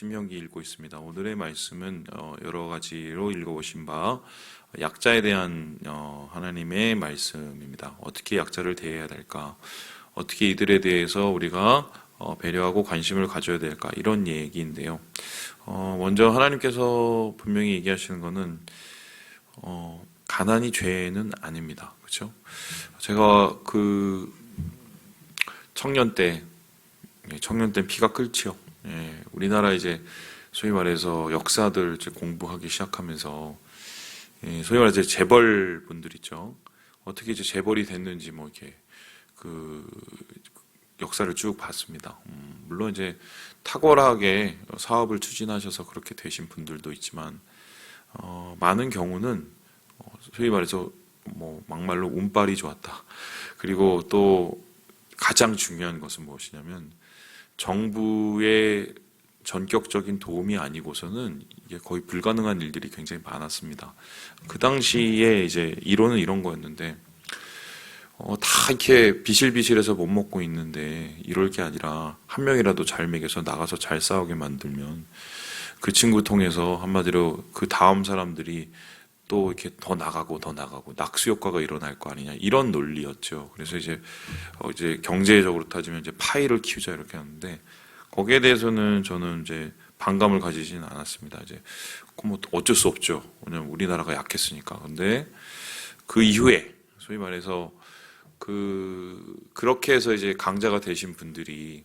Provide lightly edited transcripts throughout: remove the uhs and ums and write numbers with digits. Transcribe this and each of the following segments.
신명기 읽고 있습니다. 오늘의 말씀은 여러 가지로 읽어오신 바 약자에 대한 하나님의 말씀입니다. 어떻게 약자를 대해야 될까? 어떻게 이들에 대해서 우리가 배려하고 관심을 가져야 될까? 이런 얘기인데요. 먼저 하나님께서 분명히 얘기하시는 것은 가난이 죄는 아닙니다. 그렇죠? 제가 그 청년 때 피가 끓지요. 예, 우리나라 이제 소위 말해서 역사들 이제 공부하기 시작하면서 소위 말해서 재벌 분들 있죠. 어떻게 이제 재벌이 됐는지 뭐 이렇게 그 역사를 쭉 봤습니다. 물론 이제 탁월하게 사업을 추진하셔서 그렇게 되신 분들도 있지만 많은 경우는 소위 말해서 뭐 막말로 운빨이 좋았다. 그리고 또 가장 중요한 것은 무엇이냐면 정부의 전격적인 도움이 아니고서는 이게 거의 불가능한 일들이 굉장히 많았습니다. 그 당시에 이제 이론은 이런 거였는데 다 이렇게 비실비실해서 못 먹고 있는데 이럴 게 아니라 한 명이라도 잘 먹여서 나가서 잘 싸우게 만들면 그 친구 통해서 한마디로 그 다음 사람들이 또 이렇게 더 나가고 낙수 효과가 일어날 거 아니냐 이런 논리였죠. 그래서 이제 경제적으로 따지면 이제 파이를 키우자 이렇게 하는데 거기에 대해서는 저는 이제 반감을 가지지는 않았습니다. 이제 뭐 어쩔 수 없죠. 왜냐면 우리나라가 약했으니까. 근데 그 이후에 소위 말해서 그렇게 해서 이제 강자가 되신 분들이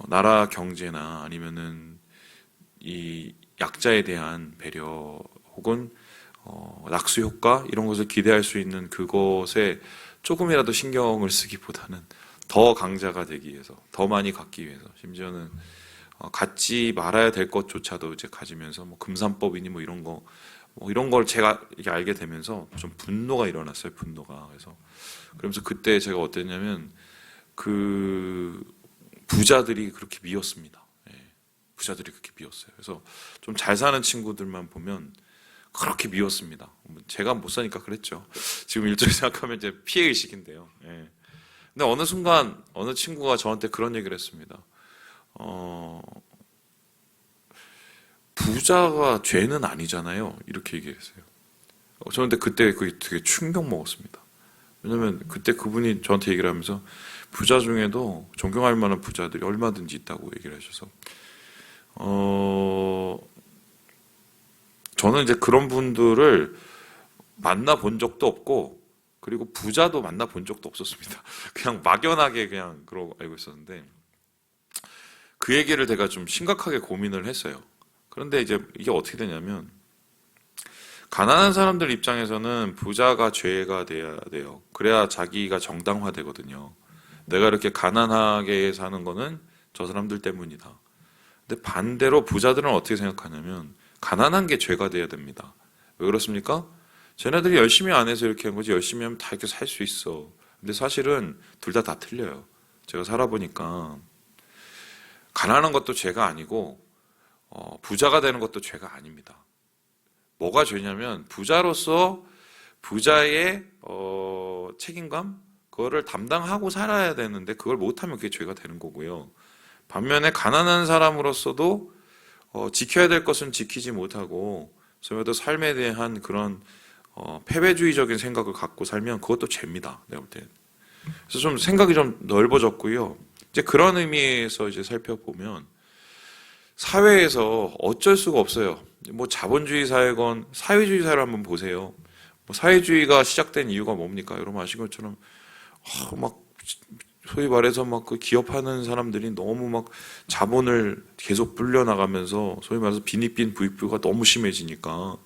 나라 경제나 아니면은 이 약자에 대한 배려 혹은 낙수 효과 이런 것을 기대할 수 있는 그것에 조금이라도 신경을 쓰기보다는 더 강자가 되기 위해서, 더 많이 갖기 위해서, 심지어는 갖지 말아야 될 것조차도 이제 가지면서 뭐 금산법이니 뭐 이런 걸 제가 이렇게 알게 되면서 좀 분노가 일어났어요. 분노가. 그러면서 그때 제가 어땠냐면 그 부자들이 그렇게 미웠습니다. 부자들이 그렇게 미웠어요. 그래서 좀 잘 사는 친구들만 보면 그렇게 미웠습니다. 제가 못 사니까 그랬죠. 지금 일종의 생각하면 이제 피해 의식인데요. 근데 어느 순간 어느 친구가 저한테 그런 얘기를 했습니다. 부자가 죄는 아니잖아요. 이렇게 얘기했어요. 저는 그때 그게 되게 충격 먹었습니다. 왜냐면 그때 그분이 저한테 얘기를 하면서 부자 중에도 존경할 만한 부자들이 얼마든지 있다고 얘기를 하셔서 저는 이제 그런 분들을 만나본 적도 없고 그리고 부자도 만나본 적도 없었습니다. 그냥 막연하게 그냥 그러고 알고 있었는데 그 얘기를 제가 좀 심각하게 고민을 했어요. 그런데 이제 이게 어떻게 되냐면 가난한 사람들 입장에서는 부자가 죄가 돼야 돼요. 그래야 자기가 정당화되거든요. 내가 이렇게 가난하게 사는 거는 저 사람들 때문이다. 근데 반대로 부자들은 어떻게 생각하냐면 가난한 게 죄가 돼야 됩니다. 왜 그렇습니까? 쟤네들이 열심히 안 해서 이렇게 한 거지 열심히 하면 다 이렇게 살 수 있어. 근데 사실은 둘 다 틀려요. 제가 살아보니까 가난한 것도 죄가 아니고 부자가 되는 것도 죄가 아닙니다. 뭐가 죄냐면 부자로서 부자의 책임감 그거를 담당하고 살아야 되는데 그걸 못하면 그게 죄가 되는 거고요. 반면에 가난한 사람으로서도 지켜야 될 것은 지키지 못하고 소위도 삶에 대한 그런 패배주의적인 생각을 갖고 살면 그것도 죄입니다. 내가 볼 때. 그래서 좀 생각이 좀 넓어졌고요. 이제 그런 의미에서 이제 살펴보면 사회에서 어쩔 수가 없어요. 뭐 자본주의 사회건 사회주의 사회를 한번 보세요. 뭐 사회주의가 시작된 이유가 뭡니까? 여러분 아시는 것처럼 막 소위 말해서 막 그 기업하는 사람들이 너무 막 자본을 계속 불려나가면서 소위 말해서 빈익빈 부익부가 너무 심해지니까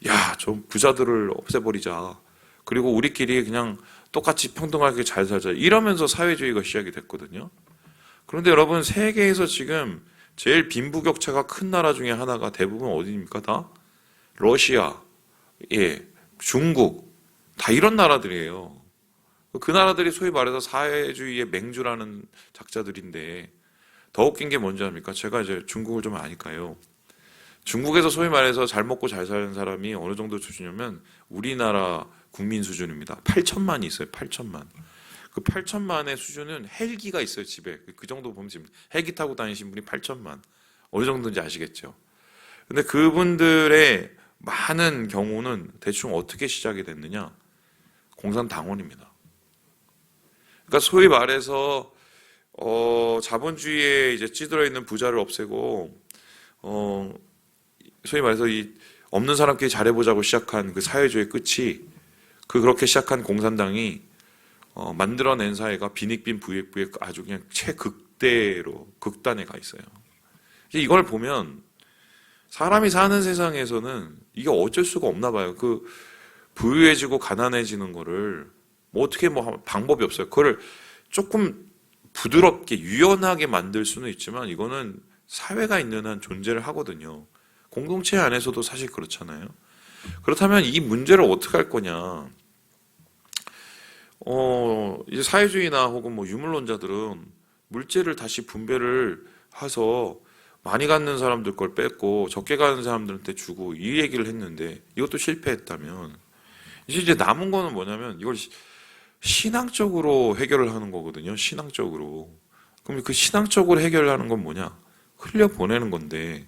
야, 좀 부자들을 없애버리자. 그리고 우리끼리 그냥 똑같이 평등하게 잘 살자. 이러면서 사회주의가 시작이 됐거든요. 그런데 여러분 세계에서 지금 제일 빈부격차가 큰 나라 중에 하나가 대부분 어디입니까? 다 러시아, 중국 다 이런 나라들이에요. 그 나라들이 소위 말해서 사회주의의 맹주라는 작자들인데 더 웃긴 게 뭔지 압니까? 제가 이제 중국을 좀 아니까요. 중국에서 소위 말해서 잘 먹고 잘 사는 사람이 어느 정도 수준이냐면 우리나라 국민 수준입니다. 8천만이 있어요. 8천만. 그 8천만의 수준은 헬기가 있어요, 집에. 그 정도 보면 지금 헬기 타고 다니신 분이 8천만. 어느 정도인지 아시겠죠? 근데 그분들의 많은 경우는 대충 어떻게 시작이 됐느냐? 공산당원입니다. 그러니까 소위 말해서 자본주의에 이제 찌들어 있는 부자를 없애고 소위 말해서 이 없는 사람끼리 잘해보자고 시작한 그 사회주의 끝이 그렇게 시작한 공산당이 만들어낸 사회가 빈익빈 부익부의 아주 그냥 최극대로 극단에 가 있어요. 이걸 보면 사람이 사는 세상에서는 이게 어쩔 수가 없나 봐요. 그 부유해지고 가난해지는 거를 뭐 어떻게 뭐 방법이 없어요. 그거를 조금 부드럽게 유연하게 만들 수는 있지만 이거는 사회가 있는 한 존재를 하거든요. 공동체 안에서도 사실 그렇잖아요. 그렇다면 이 문제를 어떻게 할 거냐? 이제 사회주의나 혹은 뭐 유물론자들은 물질을 다시 분배를 해서 많이 갖는 사람들 걸 뺐고 적게 가는 사람들한테 주고 이 얘기를 했는데 이것도 실패했다면 이제 남은 거는 뭐냐면 이걸 신앙적으로 해결을 하는 거거든요. 신앙적으로. 그럼 그 신앙적으로 해결하는 건 뭐냐? 흘려보내는 건데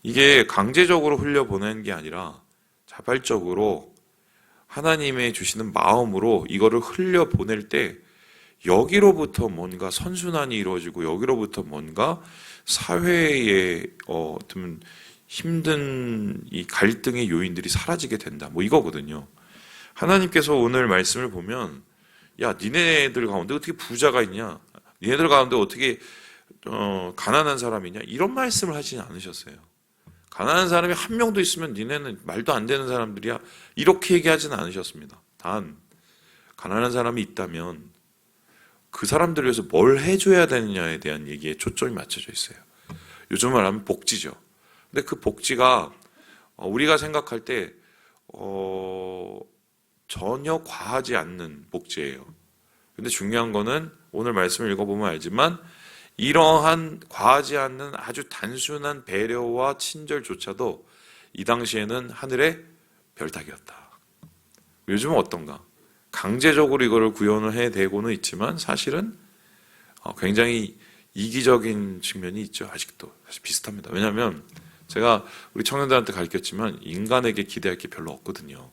이게 강제적으로 흘려보내는 게 아니라 자발적으로 하나님의 주시는 마음으로 이거를 흘려보낼 때 여기로부터 뭔가 선순환이 이루어지고 여기로부터 뭔가 사회의 어떤 힘든 이 갈등의 요인들이 사라지게 된다. 뭐 이거거든요. 하나님께서 오늘 말씀을 보면 야 니네들 가운데 어떻게 부자가 있냐? 니네들 가운데 어떻게 가난한 사람이 있냐? 이런 말씀을 하지는 않으셨어요. 가난한 사람이 한 명도 있으면 니네는 말도 안 되는 사람들이야. 이렇게 얘기하지는 않으셨습니다. 단 가난한 사람이 있다면 그 사람들을 위해서 뭘 해줘야 되느냐에 대한 얘기에 초점이 맞춰져 있어요. 요즘 말하면 복지죠. 근데 그 복지가 우리가 생각할 때 전혀 과하지 않는 복지예요. 근데 중요한 거는 오늘 말씀을 읽어보면 알지만 이러한 과하지 않는 아주 단순한 배려와 친절조차도 이 당시에는 하늘의 별따기였다. 요즘은 어떤가? 강제적으로 이거를 구현을 해대고는 있지만 사실은 굉장히 이기적인 측면이 있죠. 아직도 사실 비슷합니다. 왜냐하면 제가 우리 청년들한테 가르쳤지만 인간에게 기대할 게 별로 없거든요.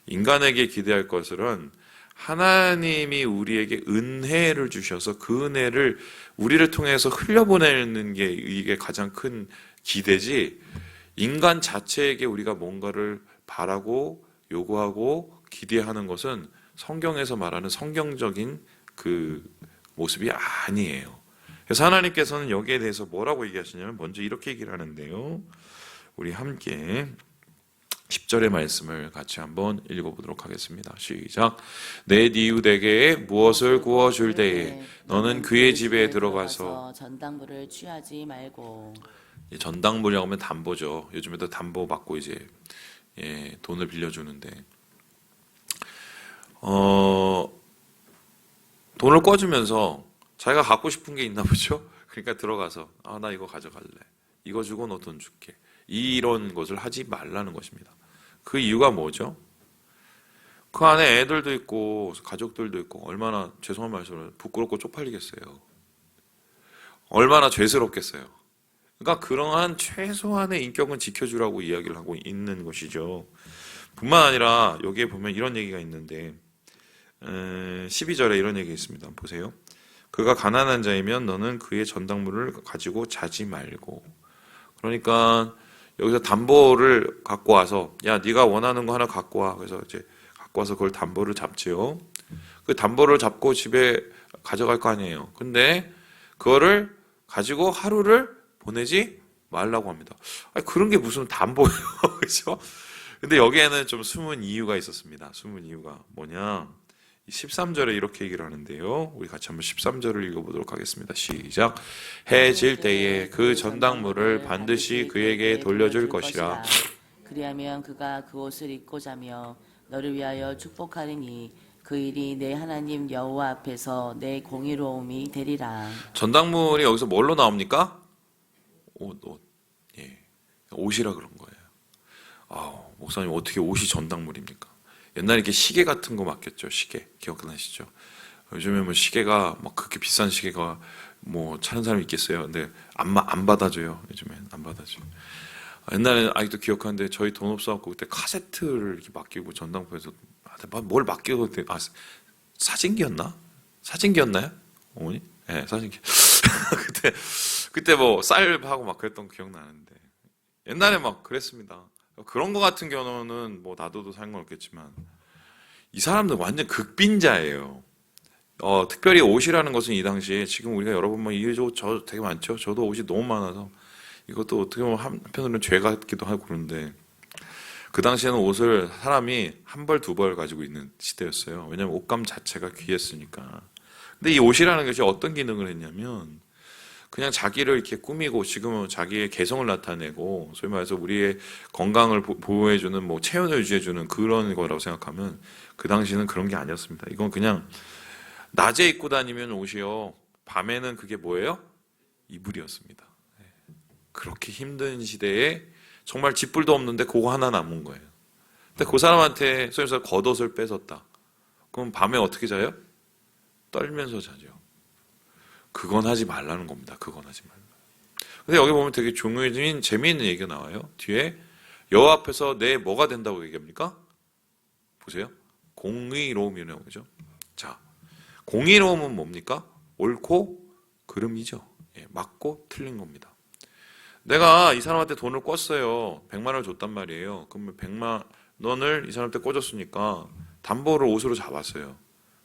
인간에게 기대할 것은 하나님이 우리에게 은혜를 주셔서 그 은혜를 우리를 통해서 흘려보내는 게 이게 가장 큰 기대지 인간 자체에게 우리가 뭔가를 바라고 요구하고 기대하는 것은 성경에서 말하는 성경적인 그 모습이 아니에요. 그래서 하나님께서는 여기에 대해서 뭐라고 얘기하시냐면 먼저 이렇게 얘기를 하는데요. 우리 함께 10절의 말씀을 같이 한번 읽어보도록 하겠습니다. 시작. 내 이웃에게 무엇을 구워줄 때에 너는 그의 집에 들어가서 전당부를 취하지 말고. 전당부라고 하면 담보죠. 요즘에도 담보 받고 이제 돈을 빌려주는데 돈을 꿔주면서 자기가 갖고 싶은 게 있나 보죠. 그러니까 들어가서 나 이거 가져갈래. 이거 주고 너 돈 줄게. 이런 것을 하지 말라는 것입니다. 그 이유가 뭐죠? 그 안에 애들도 있고 가족들도 있고 얼마나 죄송한 말씀을 부끄럽고 쪽팔리겠어요. 얼마나 죄스럽겠어요. 그러니까 그러한 최소한의 인격은 지켜주라고 이야기를 하고 있는 것이죠. 뿐만 아니라 여기에 보면 이런 얘기가 있는데 12절에 이런 얘기 있습니다. 보세요. 그가 가난한 자이면 너는 그의 전당물을 가지고 자지 말고. 그러니까 여기서 담보를 갖고 와서 야 네가 원하는 거 하나 갖고 와. 그래서 이제 갖고 와서 그걸 담보를 잡지요. 그 담보를 잡고 집에 가져갈 거 아니에요. 근데 그거를 가지고 하루를 보내지 말라고 합니다. 아니, 그런 게 무슨 담보예요. 그렇죠? 근데 여기에는 좀 숨은 이유가 있었습니다. 숨은 이유가 뭐냐? 13절에 이렇게 얘기를 하는데요. 우리 같이 한번 13절을 읽어보도록 하겠습니다. 시작. 해 질 때에 그 전당물을 반드시 그에게 돌려줄 것이라. 그리하면 그가 그 옷을 입고 자며 너를 위하여 축복하리니 그 일이 내 하나님 여호와 앞에서 내 공의로움이 되리라. 전당물이 여기서 뭘로 나옵니까? 옷. 예. 옷이라 그런 거예요. 목사님 어떻게 옷이 전당물입니까? 옛날에 이렇게 시계 같은 거 맡겼죠. 시계 기억나시죠? 요즘에 뭐 시계가 막 그렇게 비싼 시계가 뭐 차는 사람이 있겠어요. 근데 안 받아줘요. 요즘엔 안 받아줘요. 옛날에는 아직도 기억하는데 저희 돈 없어갖고 그때 카세트를 이렇게 맡기고 전당포에서 뭘 맡기고 그때 사진기였나? 사진기였나요? 어머니? 네, 사진기. 그때 뭐 쌀하고 막 그랬던 거 기억나는데 옛날에 막 그랬습니다. 그런 거 같은 경우는 뭐 놔둬도 상관없겠지만 이 사람들 완전 극빈자예요. 특별히 옷이라는 것은 이 당시에 지금 우리가 여러분 이저 되게 많죠. 저도 옷이 너무 많아서 이것도 어떻게 보면 한편으로는 죄 같기도 하고 그런데 그 당시에는 옷을 사람이 한 벌, 두 벌 가지고 있는 시대였어요. 왜냐하면 옷감 자체가 귀했으니까. 근데 이 옷이라는 것이 어떤 기능을 했냐면 그냥 자기를 이렇게 꾸미고 지금은 자기의 개성을 나타내고 소위 말해서 우리의 건강을 보호해주는 뭐 체온을 유지해주는 그런 거라고 생각하면 그 당시는 그런 게 아니었습니다. 이건 그냥 낮에 입고 다니면 옷이요. 밤에는 그게 뭐예요? 이불이었습니다. 그렇게 힘든 시대에 정말 집불도 없는데 그거 하나 남은 거예요. 근데 그 사람한테 소위 말해서 겉옷을 뺏었다. 그럼 밤에 어떻게 자요? 떨면서 자죠. 그건 하지 말라는 겁니다. 그건 하지 말라. 근데 여기 보면 되게 중요한 재미있는 얘기가 나와요. 뒤에 여호와 앞에서 내 뭐가 된다고 얘기합니까? 보세요. 공의로움이라고 그죠? 자, 공의로움은 뭡니까? 옳고 그름이죠. 예, 맞고 틀린 겁니다. 내가 이 사람한테 돈을 꿨어요. 100만 원을 줬단 말이에요. 그러면 100만 원을 이 사람한테 꿔줬으니까 담보를 옷으로 잡았어요.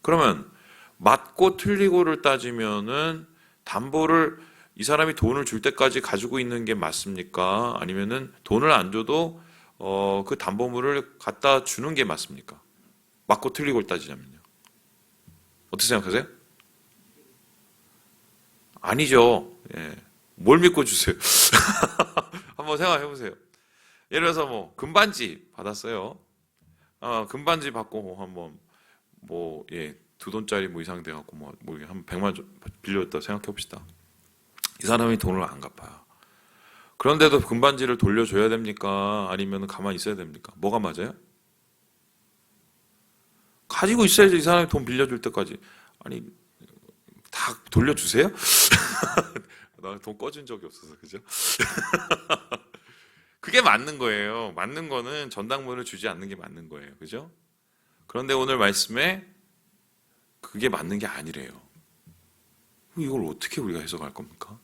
그러면 맞고 틀리고를 따지면은 담보를 이 사람이 돈을 줄 때까지 가지고 있는 게 맞습니까? 아니면은 돈을 안 줘도 그 담보물을 갖다 주는 게 맞습니까? 맞고 틀리고를 따지자면요. 어떻게 생각하세요? 아니죠. 예. 뭘 믿고 주세요? 한번 생각해 보세요. 예를 들어서 뭐 금반지 받았어요. 금반지 받고 한번 뭐 예, 2돈짜리 뭐 이상 돼갖고 뭐 한 100만 원 빌렸다 생각해 봅시다. 이 사람이 돈을 안 갚아요. 그런데도 금반지를 돌려줘야 됩니까? 아니면 가만히 있어야 됩니까? 뭐가 맞아요? 가지고 있어야지. 이 사람이 돈 빌려줄 때까지. 아니 다 돌려주세요? 나 돈 꺼준 적이 없어서 그죠? 그게 맞는 거예요. 맞는 거는 전당문을 주지 않는 게 맞는 거예요. 그죠? 그런데 오늘 말씀에 그게 맞는 게 아니래요. 이걸 어떻게 우리가 해석할 겁니까?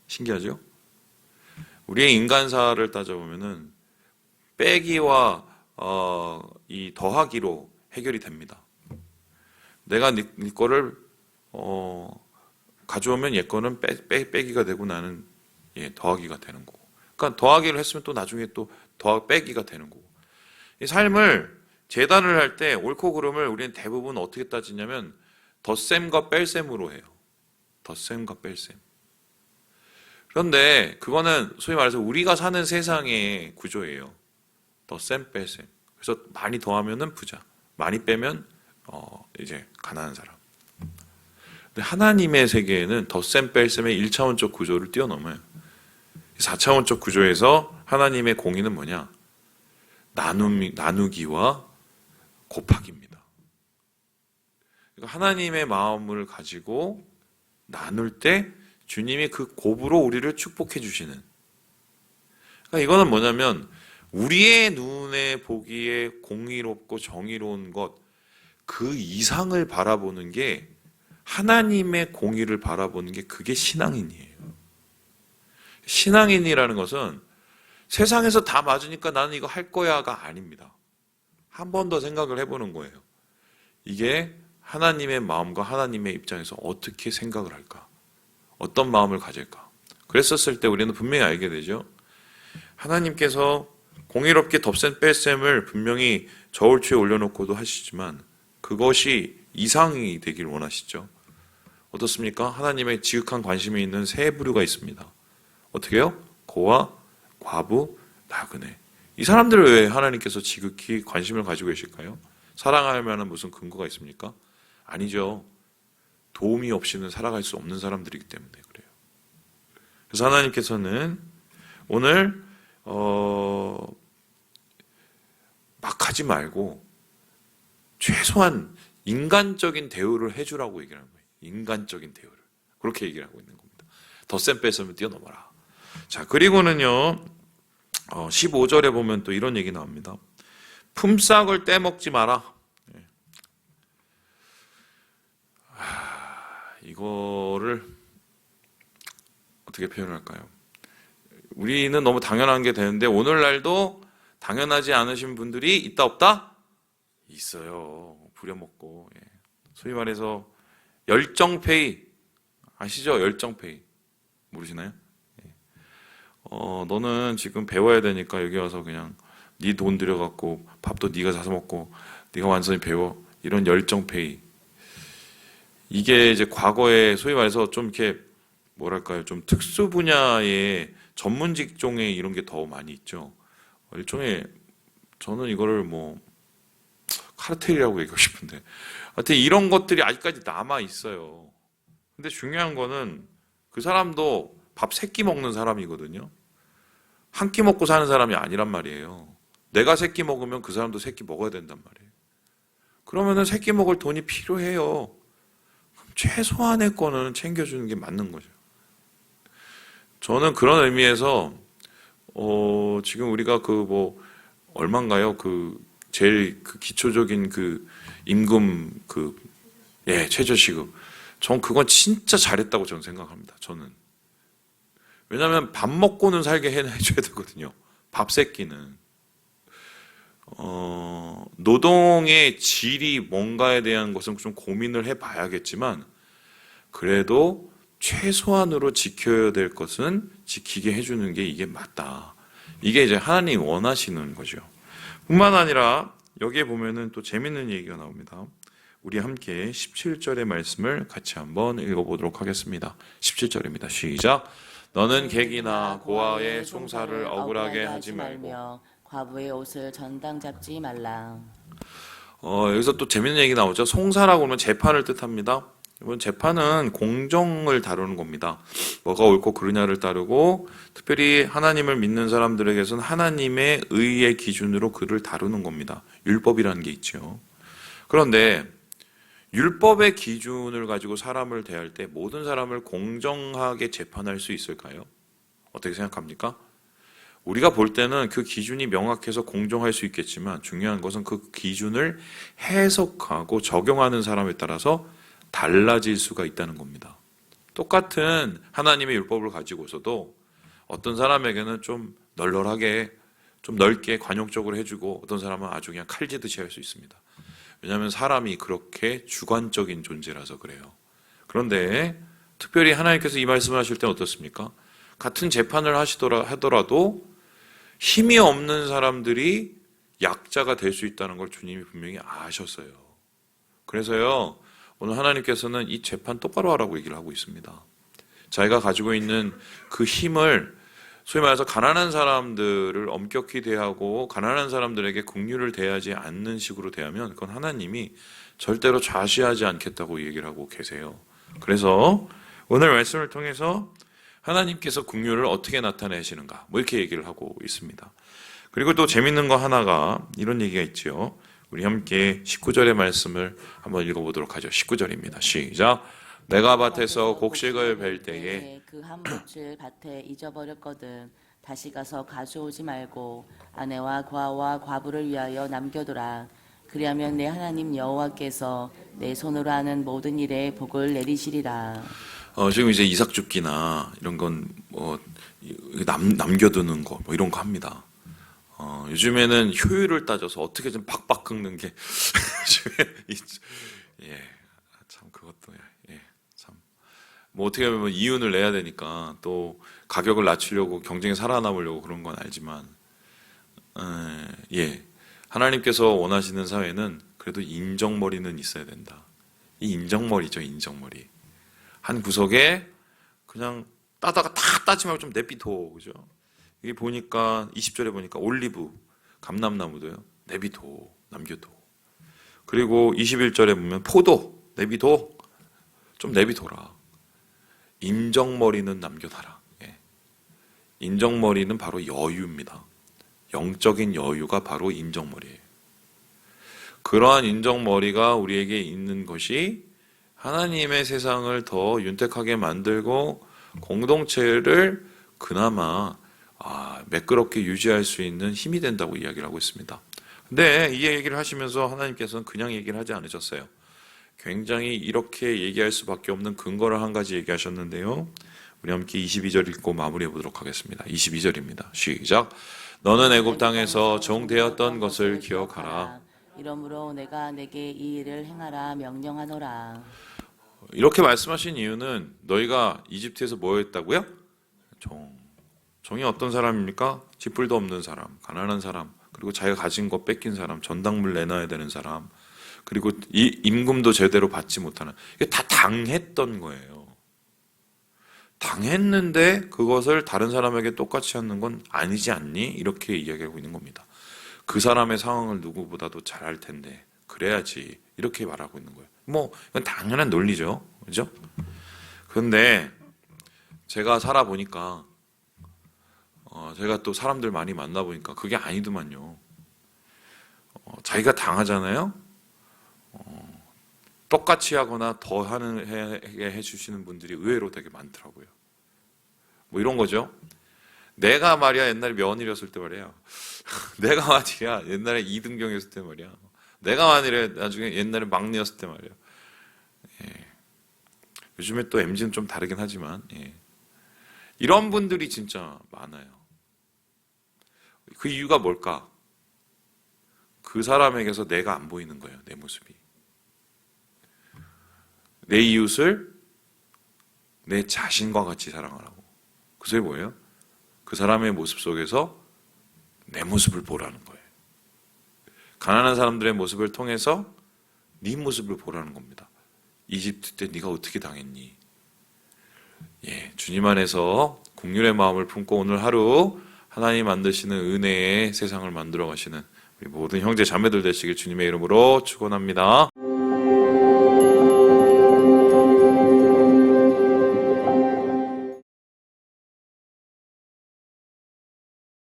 신기하죠? 우리의 인간사를 따져보면은 빼기와 이 더하기로 해결이 됩니다. 내가 네 거를 가져오면 얘 거는 빼기가 되고 나는 더하기가 되는 거고. 그러니까 더하기를 했으면 또 나중에 또 빼기가 되는 거고. 이 삶을 재단을 할 때 옳고 그름을 우리는 대부분 어떻게 따지냐면 덧셈과 뺄셈으로 해요. 덧셈과 뺄셈. 그런데 그거는 소위 말해서 우리가 사는 세상의 구조예요. 덧셈 뺄셈. 그래서 많이 더하면은 부자, 많이 빼면 이제 가난한 사람. 근데 하나님의 세계에는 덧셈 뺄셈의 1차원적 구조를 뛰어넘어요. 4차원적 구조에서 하나님의 공의는 뭐냐? 나누기와 곱하기입니다. 그러니까 하나님의 마음을 가지고 나눌 때 주님이 그 곱으로 우리를 축복해 주시는. 그러니까 이거는 뭐냐면 우리의 눈에 보기에 공의롭고 정의로운 것 그 이상을 바라보는 게 하나님의 공의를 바라보는 게 그게 신앙인이에요. 신앙인이라는 것은 세상에서 다 맞으니까 나는 이거 할 거야가 아닙니다. 한 번 더 생각을 해보는 거예요. 이게 하나님의 마음과 하나님의 입장에서 어떻게 생각을 할까? 어떤 마음을 가질까? 그랬었을 때 우리는 분명히 알게 되죠. 하나님께서 공의롭게 덧셈 뺄셈을 분명히 저울추에 올려놓고도 하시지만 그것이 이상이 되길 원하시죠. 어떻습니까? 하나님의 지극한 관심이 있는 세 부류가 있습니다. 어떻게 해요? 고아, 과부, 나그네. 이 사람들을 왜 하나님께서 지극히 관심을 가지고 계실까요? 사랑할 만한 무슨 근거가 있습니까? 아니죠. 도움이 없이는 살아갈 수 없는 사람들이기 때문에 그래요. 그래서 하나님께서는 오늘 막 하지 말고 최소한 인간적인 대우를 해주라고 얘기를 하는 거예요. 인간적인 대우를. 그렇게 얘기를 하고 있는 겁니다. 덧셈 뺐으면 뛰어넘어라. 자, 그리고는요, 15절에 보면 또 이런 얘기 나옵니다. 품삯을 떼먹지 마라. 이거를 어떻게 표현할까요? 우리는 너무 당연한 게 되는데 오늘날도 당연하지 않으신 분들이 있다 없다? 있어요. 부려먹고. 소위 말해서 열정페이 아시죠? 열정페이 모르시나요? 너는 지금 배워야 되니까 여기 와서 그냥 네 돈 들여갖고 밥도 네가 사서 먹고 네가 완전히 배워. 이런 열정페이. 이게 이제 과거에 소위 말해서 좀 이렇게 뭐랄까요? 좀 특수 분야의 전문 직종에 이런 게 더 많이 있죠. 일종의 저는 이거를 뭐 카르텔이라고 얘기하고 싶은데 하여튼 이런 것들이 아직까지 남아 있어요. 근데 중요한 거는 그 사람도 밥 3끼 먹는 사람이거든요. 한 끼 먹고 사는 사람이 아니란 말이에요. 내가 3끼 먹으면 그 사람도 3끼 먹어야 된단 말이에요. 그러면은 3끼 먹을 돈이 필요해요. 최소한의 거는 챙겨주는 게 맞는 거죠. 저는 그런 의미에서 지금 우리가 얼마인가요? 제일 기초적인 임금 최저시급. 전 그건 진짜 잘했다고 저는 생각합니다. 저는. 왜냐하면 밥 먹고는 살게 해줘야 되거든요. 밥 3끼는. 노동의 질이 뭔가에 대한 것은 좀 고민을 해봐야겠지만 그래도 최소한으로 지켜야 될 것은 지키게 해주는 게 이게 맞다. 이게 이제 하나님이 원하시는 거죠. 뿐만 아니라 여기에 보면은 또 재밌는 얘기가 나옵니다. 우리 함께 17절의 말씀을 같이 한번 읽어보도록 하겠습니다. 17절입니다. 시작. 너는 객이나 고아의 송사를 억울하게 하지 말고 과부의 옷을 전당 잡지 말라. 여기서 또 재밌는 얘기 나오죠. 송사라고 하면 재판을 뜻합니다. 이번 재판은 공정을 다루는 겁니다. 뭐가 옳고 그르냐를 따르고 특별히 하나님을 믿는 사람들에게서는 하나님의 의의 기준으로 그를 다루는 겁니다. 율법이라는 게 있죠. 그런데 율법의 기준을 가지고 사람을 대할 때 모든 사람을 공정하게 재판할 수 있을까요? 어떻게 생각합니까? 우리가 볼 때는 그 기준이 명확해서 공정할 수 있겠지만 중요한 것은 그 기준을 해석하고 적용하는 사람에 따라서 달라질 수가 있다는 겁니다. 똑같은 하나님의 율법을 가지고서도 어떤 사람에게는 좀 널널하게 좀 넓게 관용적으로 해주고 어떤 사람은 아주 그냥 칼지듯이 할 수 있습니다. 왜냐하면 사람이 그렇게 주관적인 존재라서 그래요. 그런데 특별히 하나님께서 이 말씀을 하실 때는 어떻습니까? 같은 재판을 하더라도 힘이 없는 사람들이 약자가 될 수 있다는 걸 주님이 분명히 아셨어요. 그래서요, 오늘 하나님께서는 이 재판 똑바로 하라고 얘기를 하고 있습니다. 자기가 가지고 있는 그 힘을 소위 말해서 가난한 사람들을 엄격히 대하고 가난한 사람들에게 긍휼을 대하지 않는 식으로 대하면 그건 하나님이 절대로 좌시하지 않겠다고 얘기를 하고 계세요. 그래서 오늘 말씀을 통해서 하나님께서 긍휼을 어떻게 나타내시는가 이렇게 얘기를 하고 있습니다. 그리고 또 재밌는 거 하나가 이런 얘기가 있죠. 우리 함께 19절의 말씀을 한번 읽어보도록 하죠. 19절입니다. 시작. 내가 밭에서 곡식을 벨 때에 그 한 밭을 밭에 잊어버렸거든 다시 가서 가져오지 말고 아내와 고아와 과부를 위하여 남겨두라. 그리하면 내 하나님 여호와께서 내 손으로 하는 모든 일에 복을 내리시리라. 지금 이제 이삭 줍기나 이런 건 남겨두는 거 이런 거 합니다. 요즘에는 효율을 따져서 어떻게 좀 박박 긁는 게 참 그것도 참 뭐 어떻게 보면 이윤을 내야 되니까 또 가격을 낮추려고 경쟁에 살아남으려고 그런 건 알지만 하나님께서 원하시는 사회는 그래도 인정머리는 있어야 된다. 이 인정머리죠, 인정머리. 한 구석에 그냥 따다가 다 따지 말고 좀 내비둬, 그죠? 여기 보니까 20절에 보니까 올리브, 감람나무도요. 내비둬, 남겨둬. 그리고 21절에 보면 포도, 내비둬, 좀 내비둬라. 인정머리는 남겨놔라. 인정머리는 바로 여유입니다. 영적인 여유가 바로 인정머리예요. 그러한 인정머리가 우리에게 있는 것이 하나님의 세상을 더 윤택하게 만들고 공동체를 그나마 매끄럽게 유지할 수 있는 힘이 된다고 이야기를 하고 있습니다. 근데 이 얘기를 하시면서 하나님께서는 그냥 얘기를 하지 않으셨어요. 굉장히 이렇게 얘기할 수밖에 없는 근거를 한 가지 얘기하셨는데요. 우리 함께 22절 읽고 마무리해 보도록 하겠습니다. 22절입니다. 시작. 너는 애굽 땅에서 종되었던 것을 기억하라. 이러므로 내가 내게 이 일을 행하라 명령하노라. 이렇게 말씀하신 이유는 너희가 이집트에서 뭐였다고요? 종이 어떤 사람입니까? 쥐뿔도 없는 사람, 가난한 사람, 그리고 자기가 가진 거 뺏긴 사람, 전당물 내놔야 되는 사람, 그리고 이 임금도 제대로 받지 못하는, 이게 다 당했던 거예요. 당했는데 그것을 다른 사람에게 똑같이 하는 건 아니지 않니? 이렇게 이야기하고 있는 겁니다. 그 사람의 상황을 누구보다도 잘 알 텐데 그래야지, 이렇게 말하고 있는 거예요. 뭐 이건 당연한 논리죠, 그죠? 그런데 제가 살아보니까 제가 또 사람들 많이 만나보니까 그게 아니더만요. 자기가 당하잖아요. 똑같이 하거나 더 하게 해주시는 분들이 의외로 되게 많더라고요. 뭐 이런 거죠. 내가 말이야 옛날에 며느리였을 때 말이야. 내가 말이야 옛날에 2등병이었을 때 말이야. 내가 만일에 나중에 옛날에 막내였을 때 말이야. 예. 요즘에 또 MZ는 좀 다르긴 하지만 이런 분들이 진짜 많아요. 그 이유가 뭘까? 그 사람에게서 내가 안 보이는 거예요. 내 모습이. 내 이웃을 내 자신과 같이 사랑하라고. 그 소리 뭐예요? 그 사람의 모습 속에서 내 모습을 보라는 거예요. 가난한 사람들의 모습을 통해서 네 모습을 보라는 겁니다. 이집트 때 네가 어떻게 당했니? 주님 안에서 긍휼의 마음을 품고 오늘 하루 하나님 만드시는 은혜의 세상을 만들어 가시는 우리 모든 형제 자매들 되시길 주님의 이름으로 축원합니다.